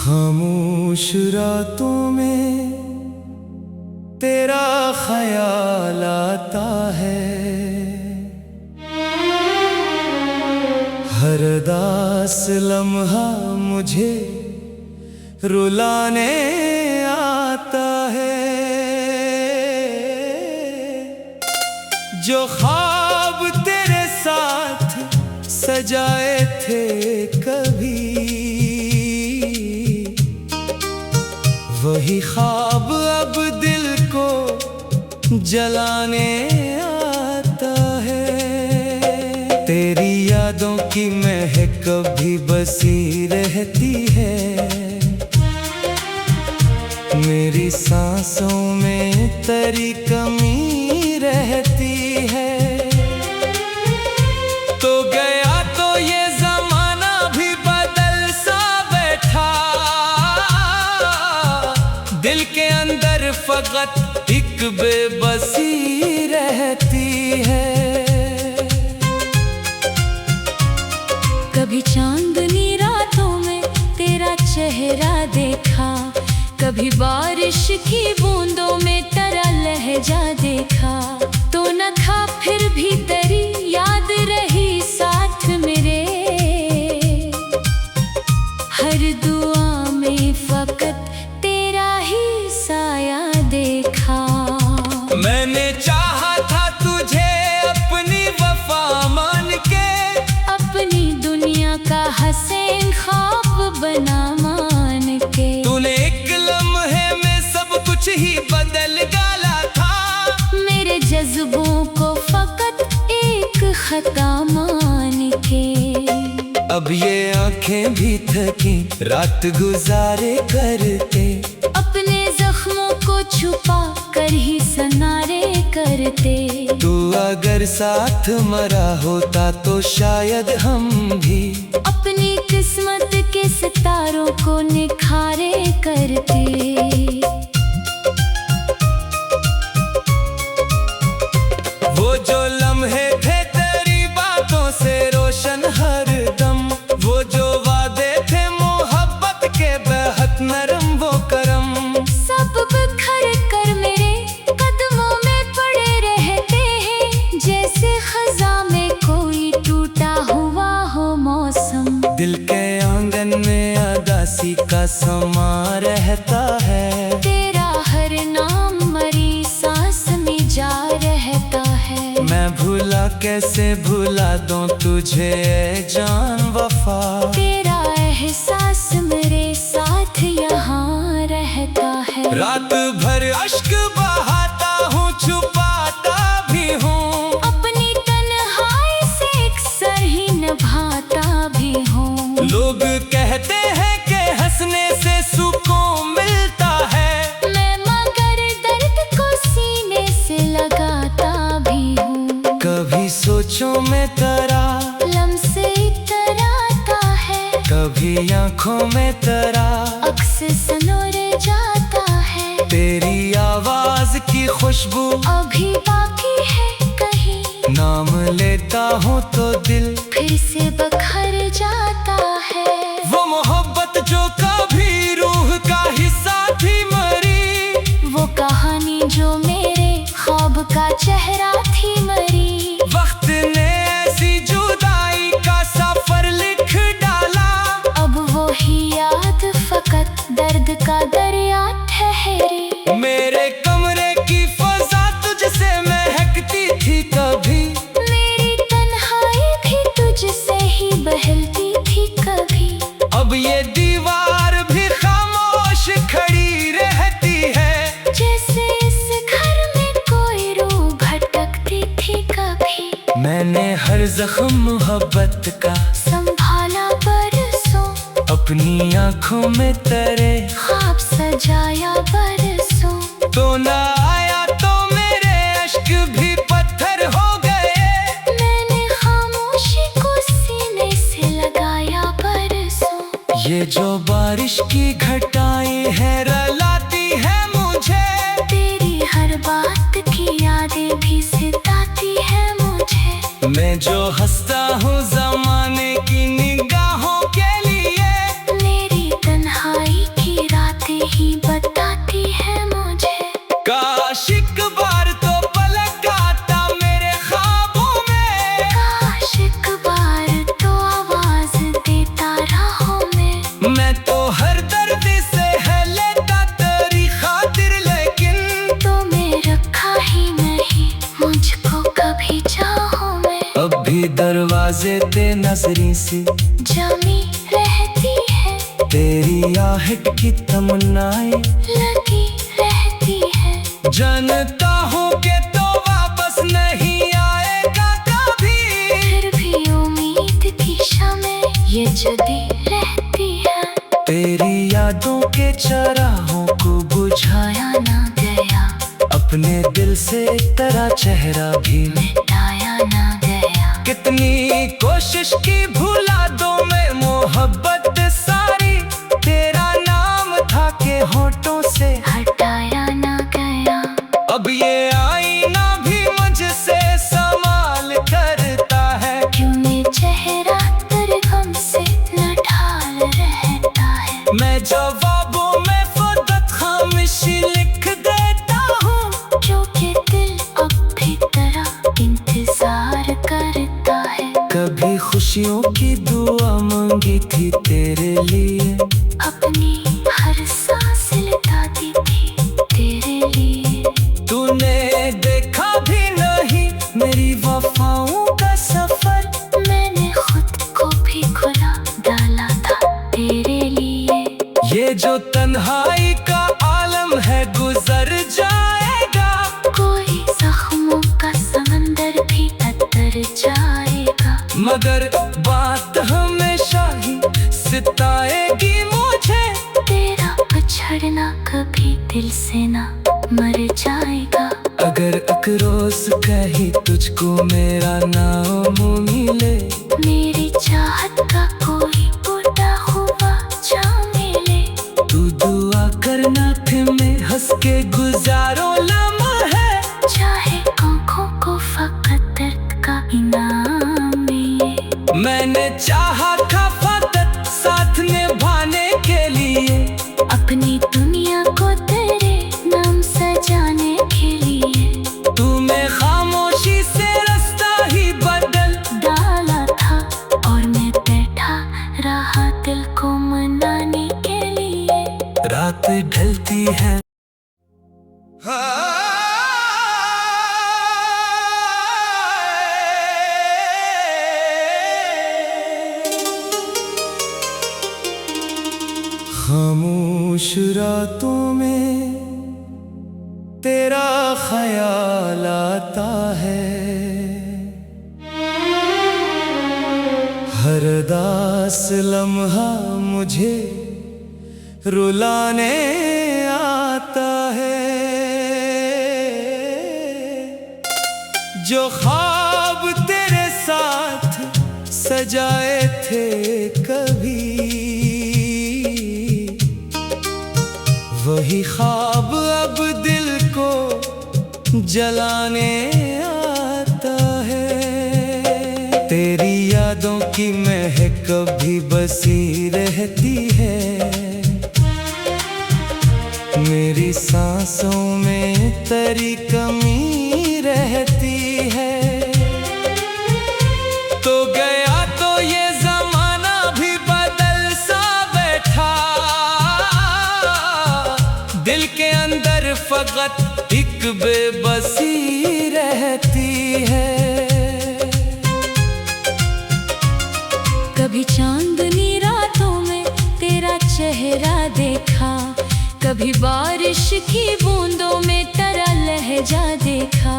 खामोश रातों में तेरा ख्याल आता है, हर दास लम्हा मुझे रुलाने आता है। जो ख्वाब तेरे साथ सजाए थे कभी, वही ख्वाब अब दिल को जलाने आता है। तेरी यादों की महक कभी बसी रहती है, मेरी सांसों में तेरी कमी रहती है। तो गया तो ये जमाना भी बदल सा बैठा, दिल के अंदर फकत एक बेबसी रहती है। कभी चांदनी रातों में तेरा चेहरा देखा, कभी बारिश की बूंदों में तेरा लहजा देखा। तो न था फिर भी तेरी याद रही साथ मेरे, हर दुआ में फकत तेरा ही साया देखा। मैंने चाहा था तुझे अपनी वफा मान के, अपनी दुनिया का हसीन ख्वाब बना मान के। तूने एक लम्हे में सब कुछ ही बदल डाला था, मेरे जज्बों को फकत एक खता मान के। अब ये आंखें भी थकी रात गुजारे करते, अपने जख्मों को छुपा कर ही सनारे करते। तू अगर साथ मरा होता तो शायद हम भी अपनी किस्मत के सितारों को निखारे करते। वो जो लम्हे थे तेरी बातों से रोशन हर दम, वो जो वादे थे मोहब्बत के बेहद नरम वो करम। सब बिखर कर मेरे कदमों में पड़े रहते हैं, जैसे खज़ा में कोई टूटा हुआ हो मौसम। दिल के आंगन में अदासी का समा रहता है, तेरा हर नाम मरी सांस में जा रहता है। मैं भूला कैसे भूला दूं तुझे जान वफा। तेरा एहसास मेरे साथ यहाँ रहता है। रात भर अश्क बहाता हूँ छुपाता भी हूँ, अपनी तन्हाई से अक्सर ही निभाता भी हूँ। लोग कहते हैं कि हंसने से सुकून मिलता है, मैं मगर दर्द को सीने से लगाता भी हूँ। कभी सोचों में तेरा लम्से इतराता है, कभी आंखों में तेरा अक्स सनोर जाता है। तेरी आवाज की खुशबू अभी बाकी है कहीं, नाम लेता हूँ तो दिल फिर से बखर जाता है। वो मोहब्बत जो कभी रूह का हिस्सा थी मरी, वो कहानी जो मेरे ख्वाब का चेहरा थी मरी। वक्त ने ऐसी जुदाई का सफर लिख डाला, अब वो ही याद फकत दर्द का दरिया ठहरी। मेरे कमरे की फजा तुझसे महकती थी कभी, मेरी तन्हाई भी तुझसे ही बहलती थी कभी। अब ये दीवार भी खामोश खड़ी रहती है, जैसे इस घर में कोई रूह भटकती थी कभी। मैंने हर जख्म मोहब्बत का संभाला बरसों, अपनी आंखों में तेरे ख्वाब सजाया बरसों। तो ना आया तो मेरे अश्क भी पत्थर हो गए, मैंने खामोशी को सीने से लगाया बरसों। ये जो बारिश की घटाएं है रलाती है मुझे, तेरी मैं जो हंसता हूँ जमाने की निगाहों के लिए। मेरी तन्हाई की रातें ही बताती है मुझे। काश एक बार तो पलक आता मेरे ख्वाबों में। काश एक बार तो आवाज देता राहों में। मैं तो हर दर्द से है लेता तेरी खातिर, लेकिन तुम्हें रखा ही नहीं मुझको कभी चाहों में। अब भी दरवाजे ते नजरी से जमी रहती है, तेरी आहट की तमन्नाएं लगी रहती है। जानता हूँ कि तो वापस नहीं आएगा कभी, फिर भी उम्मीद की शमें ये जली रहती है। तेरी यादों के चराहों को बुझाया बुझाया ना गया, अपने दिल से तेरा चेहरा भी मिटाया ना गया। कितनी कोशिश की भुला दो मैं मोहब्बत सारी, तेरा नाम था के होठों से हटाया ना गया। अब ये आईना भी मुझसे सवाल करता है। क्यों ये चेहरा तरगम से नढाल रहता है। मैं जवाबों में फकत खामोशी लिख देता हूँ, जो कि दिल अब भी तरह इंतजार करता है। कभी खुशियों की दुआ मांगी थी तेरे लिए, अपनी हर सांस लुटाती थी तेरे लिए। तूने देखा भी नहीं मेरी वफाओं का सफर। मैंने खुद को भी खुला डाला था तेरे लिए। ये जो तन्हाई का आलम है गुजर जाएगा, कोई जख्मों का समंदर भी अतर जाएगा। मगर बात हमेशा ही सताएगी मुझे। तेरा बिछड़ना कभी दिल से ना मर जाएगा। अगर अकरोस कही तुझको मेरा नाम मिले, मेरी चाहत का कोई टूटा हुआ जा मिले। तू दुआ करना फिर मैं हंस के गुजारो लम्हे। चाहे आँखों को फकत दर्द का इनाम मिले। मैंने चाहा था फकत साथ निभाने के लिए, अपनी दुनिया को तेरे नाम सजाने के लिए। तूने खामोशी से रास्ता ही बदल डाला था और मैं बैठा रहा दिल को मनाने के लिए। रात ढलती है खामोश रातों में तेरा ख्याल आता है। हर दास लम्हा मुझे रुलाने आता है। जो ख्वाब तेरे साथ सजाए थे कभी, वही ख्वाब अब दिल को जलाने आता है। तेरी यादों की महक कभी बसी रहती है, मेरी सांसों में तेरी कमी रहती है। तो गया तो ये जमाना भी बदल सा बैठा, दिल के अंदर फकत एक बेबसी रहती है। कभी चांदनी रातों में तेरा चेहरा देखा, कभी बारिश की बूंदों में तेरा लहजा देखा।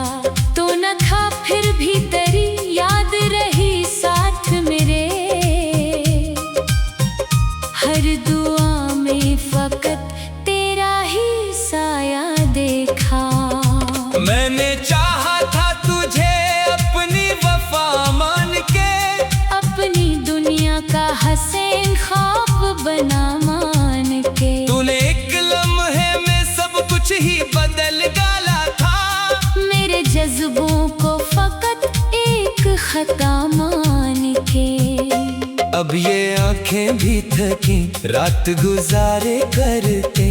तो न था फिर भी तेरी याद रही साथ मेरे। हर दुआ में फकत तेरा ही साया देखा। मैंने चाहा था तुझे अपनी वफा मान के, अपनी दुनिया का हसीन ख्वाब बना मान के। तूने एक लम्हे में सब कुछ ही बदल डाला था। मेरे जज्बों को फकत एक खता मान के। अब ये आंखें भी थकी रात गुजारे करते,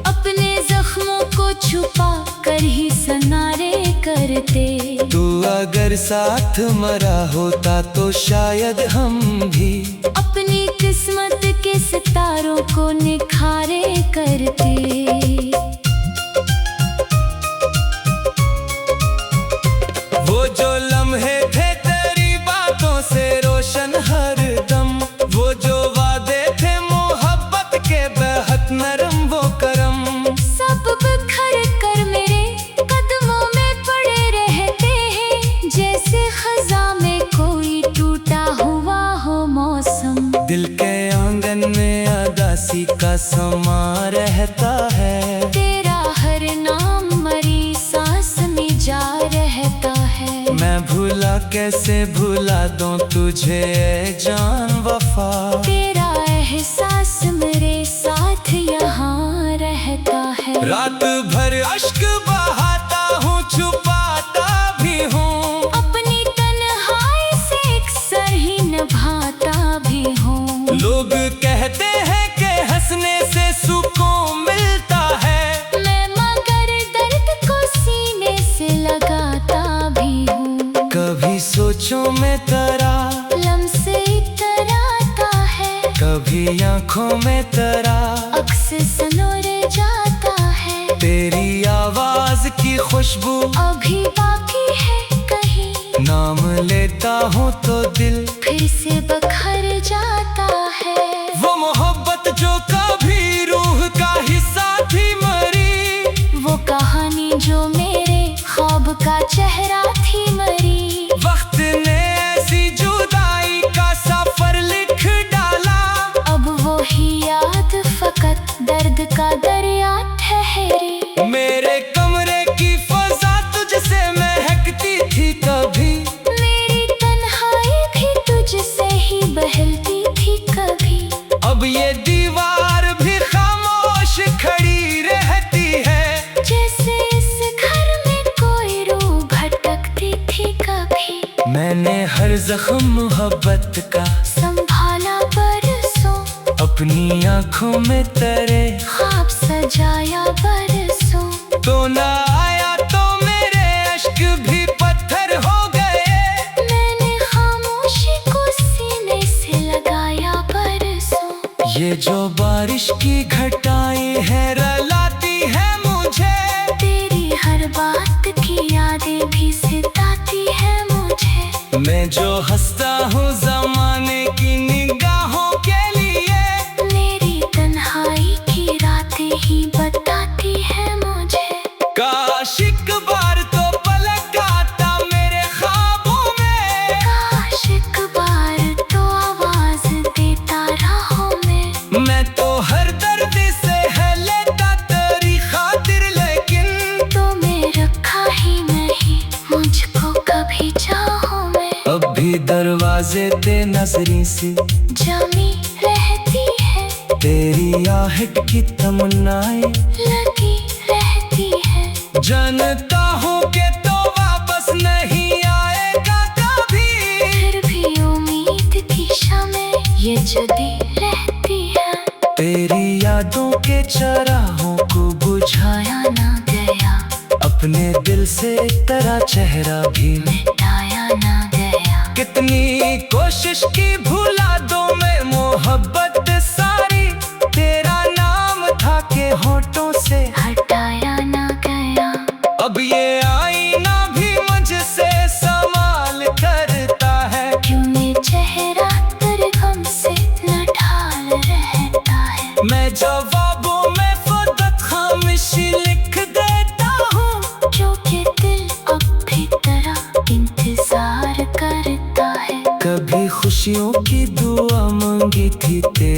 अपने जख्मों को छुपा कर ही सनारे करते। तू अगर साथ मरा होता तो शायद हम भी अपनी किस्मत के सितारों को निखारे करते। वो जो लम्हे थे तेरी बातों से रोशन हर दम, वो जो वादे थे मोहब्बत के बेहद नरम वो करम, सब बिखर कर मेरे कदमों में पड़े रहते हैं, जैसे खज़ा में कोई टूटा हुआ हो मौसम। दिल के आंगन में अदासी का समा रहता है, तेरा हर नाम मरी सांस में जा रहता है। मैं भूला कैसे भुला दूं तुझे ए जान वफा, तेरा एहसास मेरे साथ यहाँ रहता है। रात भर अश्क बहाता हूँ छुपाता भी हूँ, अपनी तन्हाई से अक्सर ही निभाता भी हूँ। लोग कहते हैं कि हंसने से सुकून मिलता है, मैं मगर दर्द को सीने से लगाता भी हूँ। कभी सोचों में तरा लम्से इतराता है, कभी आंखों में तरा अक्सर सनोरे जाता है। तेरी आवाज की खुशबू अभी बाकी है कहीं, नाम लेता हूँ तो दिल फिर से बखर जाता है। वो मोहब्बत जो कभी रूह का हिस्सा थी मरी, वो कहानी जो मेरे ख्वाब का चेहरा थी मरी। वक्त ने ऐसी जुदाई का सफर लिख डाला, अब वो ही याद फकत दर्द का दरिया ठहरी। मेरे कमरे की फजा तुझसे महकती थी कभी, मेरी तन्हाई भी तुझसे ही बहलती थी कभी। अब ये दीवार भी खामोश खड़ी रहती है, जैसे इस घर में कोई रूह भटकती थी कभी। मैंने हर जख्म मोहब्बत का संभाला बरसों, अपनी आंखों में तेरे ख्वाब सजाया बरसों। तो ना आया तो मेरे अश्क भी पत्थर हो गए, मैंने खामोशी को सीने से लगाया बरसों। ये जो बारिश की घटाएं है रुलाती है मुझे, तेरी हर बात की यादें भी सताती है मुझे। मैं जो हंसता हूँ जमाने की निगाहों के लिए, मेरी तन्हाई की रातें ही बताती है मुझे। काश एक बार तो पलक आता मेरे ख्वाबों में, काश एक बार तो आवाज देता राहों में। मैं तो हर दर्द से है लेता तेरी खातिर, लेकिन तुम्हें रखा ही नहीं मुझको कभी चाहों में। अब भी दरवाजे ते नजरी से जमी रहती है, तेरी आहट की तमन्नाएं लगी रहती है। जानता हूँ कि तो वापस नहीं आएगा कभी, फिर भी उम्मीद की शमें ये जली रहती है। तेरी यादों के चराहों को बुझाया बुझाया ना गया, अपने दिल से तेरा चेहरा भी मिटाया ना गया। कितनी कोशिश की भुला दो मैं मोहब्बत सारी, तेरा नाम था के होठों से हटाया ना गया। अब ये आईना भी मुझसे संभाल करता है, क्यों ये चेहरा तेरे गम से न ढाल रहता है। मैं जवाबों में फकत खामोशी लिख देता हूँ, जो कि दिल अब भी तेरा इंतजार करता है। कभी खुशियों की दुआ मांगी थी तेरे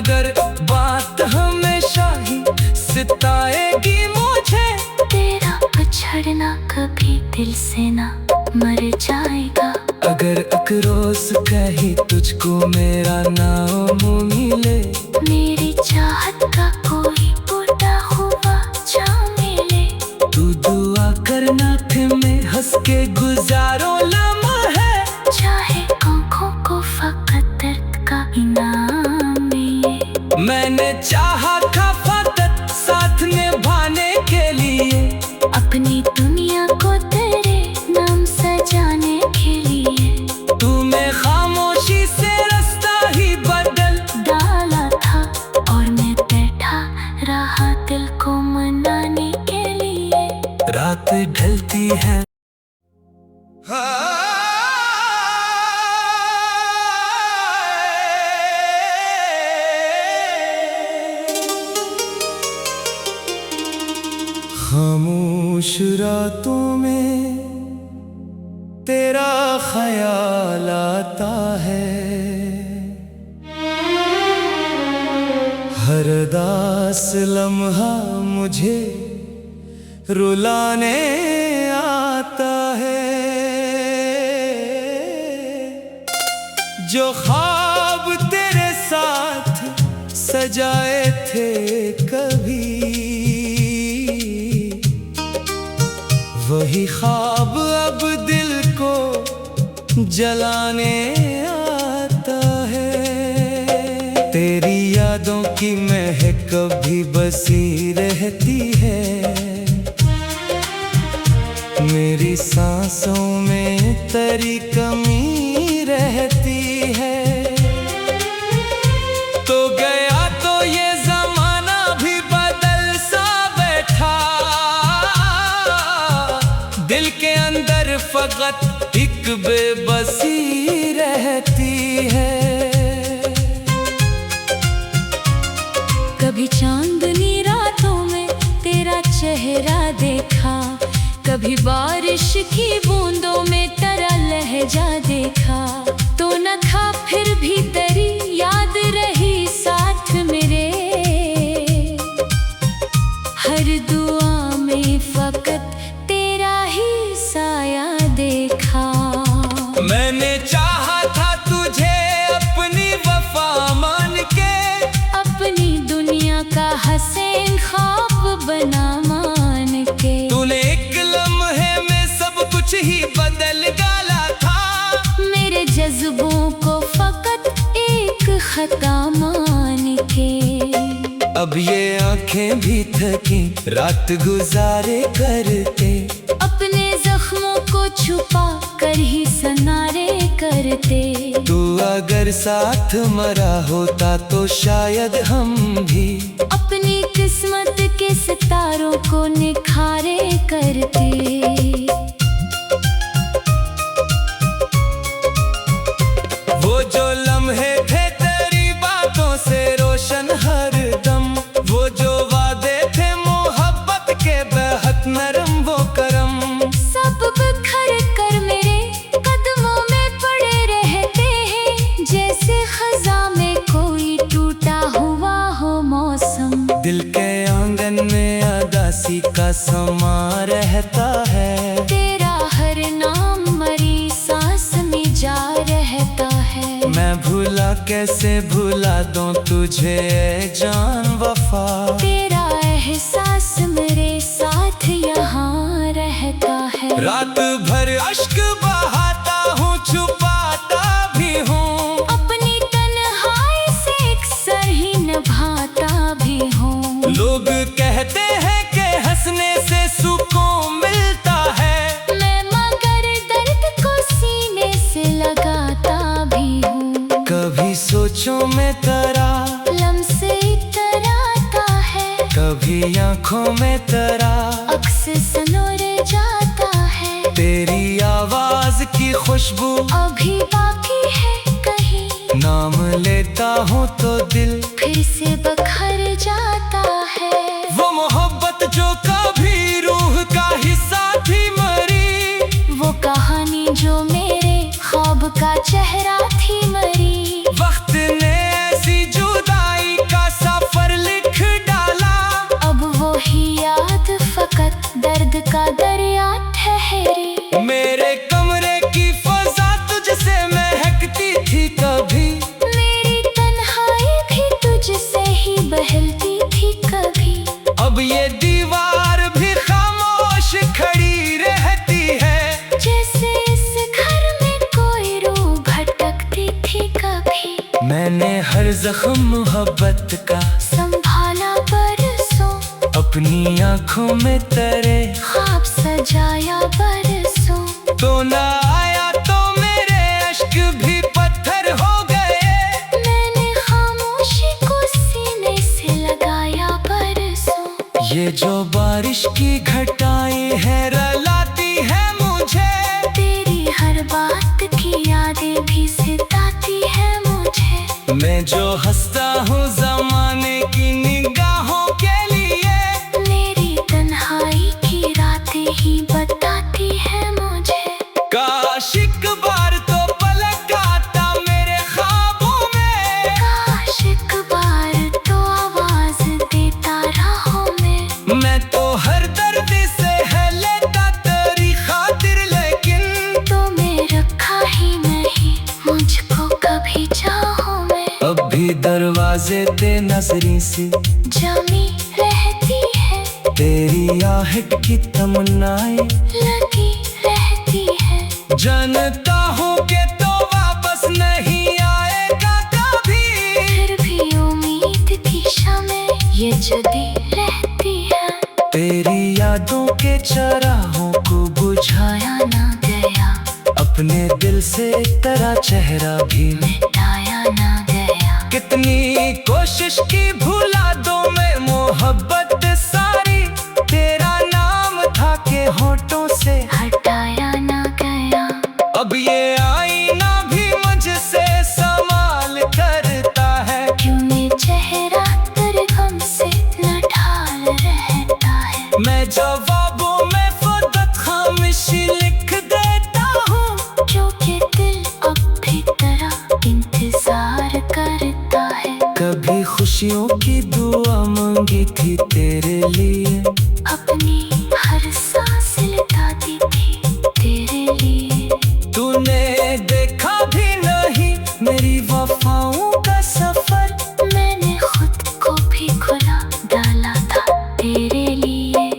मगर बात हमेशा ही सताएगी मुझे। तेरा बिछड़ना कभी दिल से ना मर जाएगा। अगर अकरोस कहीं तुझको मेरा नाम मिले, मेरी चाहत का कोई टूटा हुआ जा मिले। तू दुआ करना फिर मैं हंस के गुजारो लम्हे। चाहे आँखों को फकत दर्द का इनाम मिले। मैंने चाहा था फकत साथ निभाने के लिए, अपनी दुनिया को तेरे नाम सजाने के लिए। तूने खामोशी से रास्ता ही बदल डाला था और मैं बैठा रहा दिल को मनाने के लिए। रात ढलती है खामोश रातों में तेरा ख्याल आता है। हर दास लम्हा मुझे रुलाने आता है। जो ख्वाब तेरे साथ सजाए थे कभी, वही ख्वाब अब दिल को जलाने आता है। तेरी यादों की महक कभी बसी रहती है, मेरी सांसों में तेरी कमी रहती है। तो गया तो ये जमाना भी बदल सा बैठा, दिल के अंदर फकत एक बेबसी रहती है। कभी चांदनी रातों में तेरा चेहरा देखा, कभी बारिश की बूंदों में तेरा लहजा देखा। तो न था फिर भी तेरी याद रही साथ मेरे। हर दुआ में फकत तेरा ही साया देखा। मैंने चाहा था तुझे अपनी वफा मान के, अपनी दुनिया का हसीन ख्वाब बना मान के। तूने एक लम्हे में सब कुछ ही बदल डाला था, मेरे जज्बों को फकत एक खता मान के। अब ये आंखें भी थकी रात गुजारे करते, अपने जख्मों को छुपा कर ही सनारे करते। तू अगर साथ मरा होता तो शायद हम भी अपनी किस्मत के सितारों को निखारे करते। वो जो लम्हे थे तेरी बातों से रोशन हर दम, वो जो वादे थे मोहब्बत के बेहद नरम वो करम। सब बिखर कर मेरे कदमों में पड़े रहते हैं, जैसे खज़ां में कोई टूटा हुआ हो मौसम। दिल के आंगन में अदासी का समा रहता है, तेरा हर नाम मरी सांस में जा रहता है। मैं भूला कैसे भुला दूं तुझे ए जान वफा। तेरा एहसास मेरे साथ यहाँ रहता है। रात भर अश्क बहाता हूँ छुपाता भी हूँ, अपनी तन्हाई से अक्सर ही निभाता भी हूँ। लोग कहते हैं कि हंसने से सुकून मिलता है, मैं मगर दर्द को सीने से लगाता भी हूँ। कभी सोचों में तेरा लम्से इतराता है, कभी आंखों में तेरा अक्स सनोर जाता है। तेरी आवाज की खुशबू अभी बाकी है कहीं, नाम लेता हूँ तो दिल फिर से बखर जाता है। वो मोहब्बत जो कभी रूह का हिस्सा थी मरी, वो कहानी जो मेरे ख्वाब का चेहरा थी मरी। वक्त ने ऐसी जुदाई जख्म मोहब्बत का संभाला बरसों, अपनी आंखों में तेरे ख्वाब सजाया बरसों। तो ना आया तो मेरे अश्क भी पत्थर हो गए। मैंने खामोशी को सीने से लगाया बरसों। ये जो बारिश की घटाएं है रुलाती है मुझे, तेरी हर बात की यादें भी सताती है मुझे। मैं जो हंसता हूँ जमाने की निगाहों के लिए, मेरी तन्हाई की रातें ही बताती है मुझे। काश एक बार तो पलक आता मेरे ख्वाबों में, काश एक बार तो आवाज देता राहों में। मैं तो हर दर्द से है लेता तेरी खातिर, लेकिन तो मैं रखा ही नहीं मुझको कभी चाहों में। अब भी दरवाजे ते नजरी से जमी रहती है, तेरी आहट की तमन्नाएं लगी रहती है। जानता हूँ कि तो वापस नहीं आएगा कभी, फिर भी उम्मीद की शमें ये जली रहती है। तेरी यादों के चराहों को बुझाया बुझाया ना गया, अपने दिल से तेरा चेहरा भी मिटाया ना गया। कितनी कोशिश की भुला दो मैं मोहब्बत सारी, तेरा नाम था के होठों से हटाया ना गया। अब ये आईना भी मुझसे सवाल करता है, क्यों ये चेहरा तेरे गम से नढाल रहता है। मैं जवाबों में फुदत खामोशी लिख देता हूँ, जो कि दिल अब भी तेरा इंतजार करता है। कभी खुशियों की दुआ मांगी थी तेरे लिए, अपनी हर सांस लुटाती थी तेरे लिए। तूने देखा भी नहीं मेरी वफाओं का सफर, मैंने खुद को भी खुला डाला था तेरे लिए।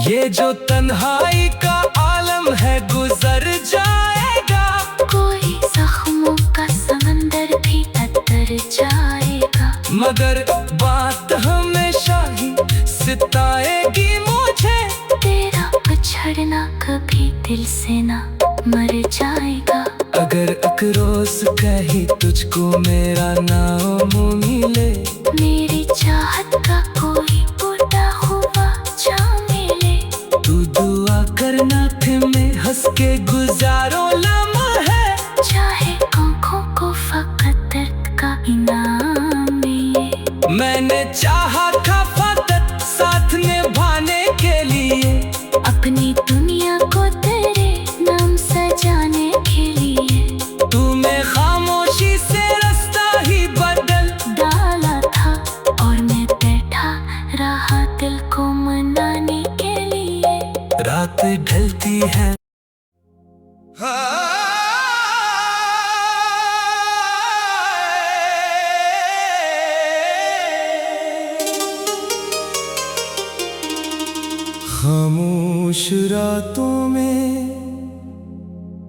ये जो तन्हाई का आलम है गुजर जाएगा, कोई जख्मों का समंदर भी तर जाएगा। मगर बात हमेशा ही सताएगी मुझे, तेरा बिछड़ना कभी दिल से ना मर जाएगा। अगर एक रोज कहीं तुझको मेरा नाम मिले, मेरी चाहत का कोई टूटा हुआ जाम मिले। तू दुआ करना फिर मैं हंस के गुजारो लम्हे, चाहे आँखों को फकत दर्द का इनाम मिले। मैंने चाहा था फकत साथ निभाने के लिए, अपनी दुनिया को तेरे नाम सजाने के लिए। तूने खामोशी से रास्ता ही बदल डाला था और मैं बैठा रहा दिल को मनाने के लिए। रात ढलती है खामोश रातों में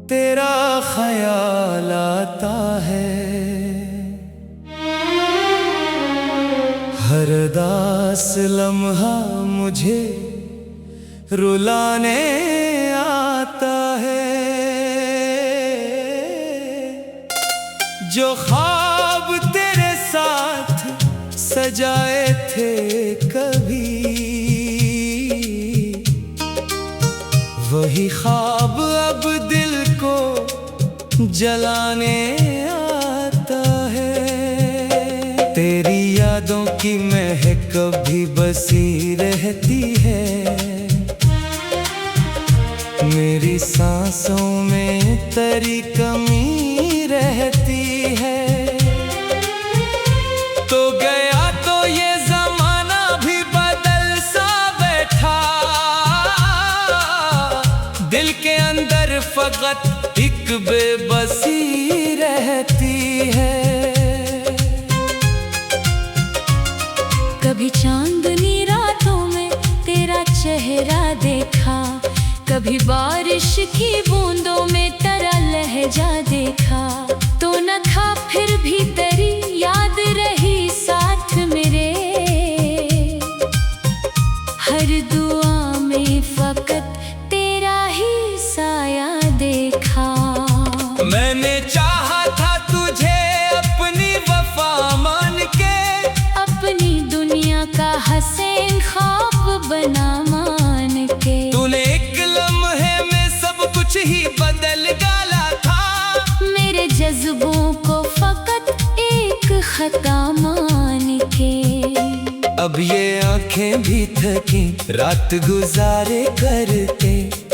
तेरा ख्याल आता है, हर दास लम्हा मुझे रुलाने आता है। जो ख्वाब तेरे साथ सजाए थे कभी, वही ख्वाब अब दिल को जलाने आता है। तेरी यादों की महक कभी बसी रहती है, मेरी सांसों में तेरी कमी रहती है। तो गया तो ये जमाना भी बदल सा बैठा, दिल के अंदर फकत एक बेबसी रहती है। कभी चांदनी रातों में तेरा चेहरा देखा, कभी बारिश की बूंदों में तेरा लहजा देखा। तो न था फिर भी तेरी याद रही मैंने चाहा था तुझे अपनी वफा मान के, अपनी दुनिया का हसीन ख्वाब बना मान के। तूने एक लम्हे में सब कुछ ही बदल डाला था, मेरे जज्बों को फकत एक खता मान के। अब ये आंखें भी थकी रात गुजारे करते,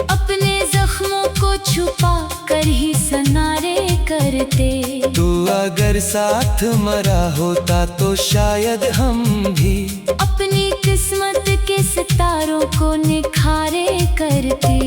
अपने जख्मों को छुपा कर ही सनारे करते। तू अगर साथ मरा होता तो शायद हम भी अपनी किस्मत के सितारों को निखारे करते।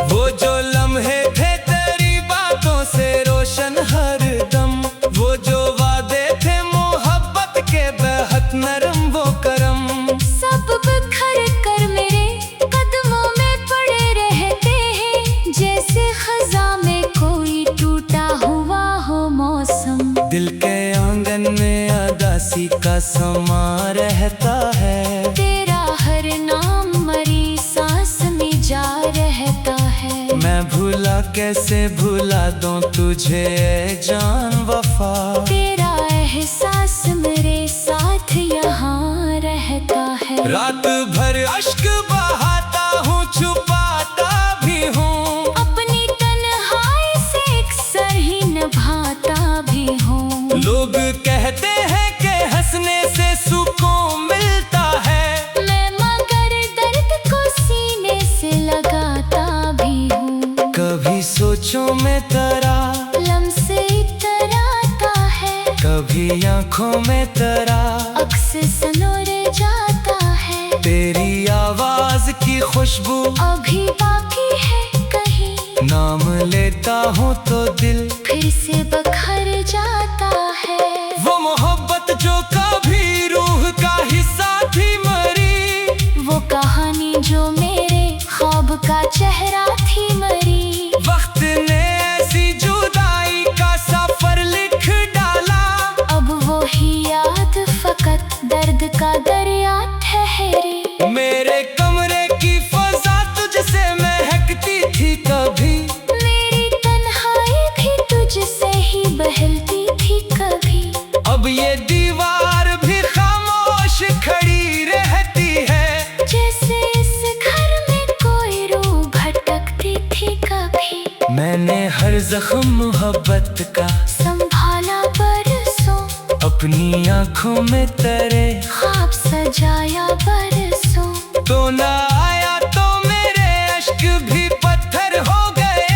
वो जो लम्हे थे तेरी बातों से रोशन हर दम, वो जो वादे थे मोहब्बत के बेहद नरम वो करम, सब बिखर कर मेरे कदमों में पड़े रहते हैं, जैसे खज़ा में कोई टूटा हुआ हो मौसम। दिल के आंगन में अदासी का समा रहता है, तेरा हर नाम मरी सांस में जा रहता है। मैं भूला कैसे भूला दूं तुझे ए जान वफा, तेरा एहसास मेरे साथ यहाँ रहता है। रात भर अश्क बहाता हूँ छुपाता भी हूँ, अपनी तन्हाई से अक्सर ही निभाता भी हूँ। लोग कहते हैं कि हंसने से सुकून मिलता है, मैं मगर दर्द को सीने से लगाता भी हूँ। कभी सोचों में तरा, लम्से इतराता है, कभी आंखों में तरा, अक्स सनोर जाता है। तेरी आवाज की खुशबू अभी बाकी है कहीं, नाम लेता हूँ तो दिल फिर से बखर जाता है। वो मोहब्बत जो कभी रूह का हिस्सा थी मरी, वो कहानी जो मेरे ख्वाब का चेहरा थी मरी। वक्त ने ऐसी जुदाई का सफर लिख डाला, अब वो ही याद फकत दर्द का दरिया ठहरी। मेरे कमरे की फजा तुझसे महकती थी कभी, मेरी तन्हाई भी तुझसे ही बहलती थी कभी। अब ये दीवार भी खामोश खड़ी रहती है, जैसे इस घर में कोई रूह भटकती थी कभी। मैंने हर जख्म मोहब्बत का संभाला बरसों, अपनी आंखों में तरे ख्वाब सजाया बरसों। तो ना आया तो मेरे अश्क भी पत्थर हो गए,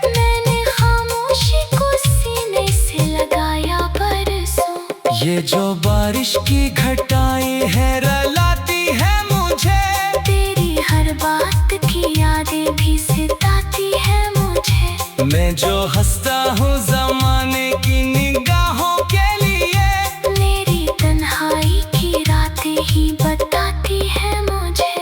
मैंने खामोशी को सीने से लगाया बरसों। ये जो बारिश की घटाएं है रुलाती है मुझे, तेरी हर बात की यादें भी सताती है मुझे। मैं जो हंसता हूँ जमाने की निगाहों के लिए, मेरी तन्हाई की रातें ही बताती है मुझे।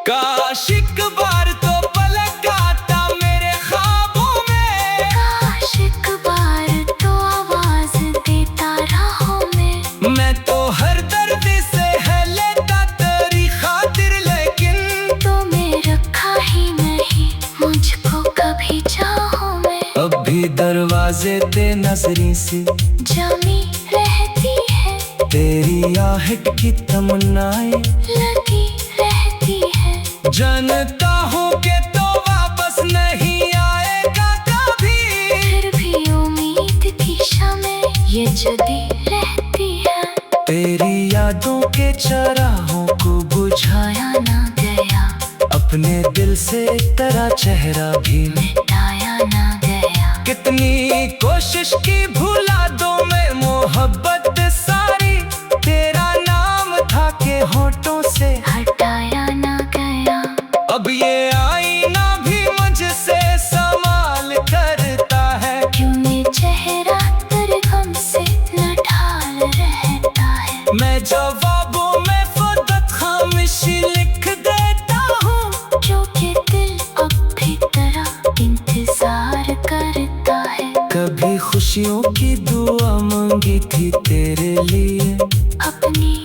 काश एक बार तो पलक आता मेरे ख्वाबों में, काश एक बार तो आवाज देता राहों में। मैं तो हर दर्द से है लेता तेरी खातिर, लेकिन तो मैं रखा ही नहीं मुझको कभी चाहों में। अब भी दरवाजे ते नजरी से जमी रहती है, तेरी आहट की तमन्नाएं लगी रहती है। जानता हूँ कि तो वापस नहीं आएगा कभी, फिर भी उम्मीद की शमें ये जली रहती है। तेरी यादों के चराहों को बुझाया बुझाया ना गया, अपने दिल से तेरा चेहरा भी मिटाया ना गया। कितनी कोशिश की भुला दो मैं मोहब्बत सारी, तेरा नाम था के होठों से हटाया ना गया। अब ये आईना भी मुझसे संभाल करता है, क्यों ये चेहरा तेरे गम से न ढाल रहता है। मैं जवाबों में फदत खामोशी लिख देता हूँ, जो कि दिल अब भी तेरा इंतजार करता है। कभी खुशियों की दुआ मांगी थी तेरे लिए, अपनी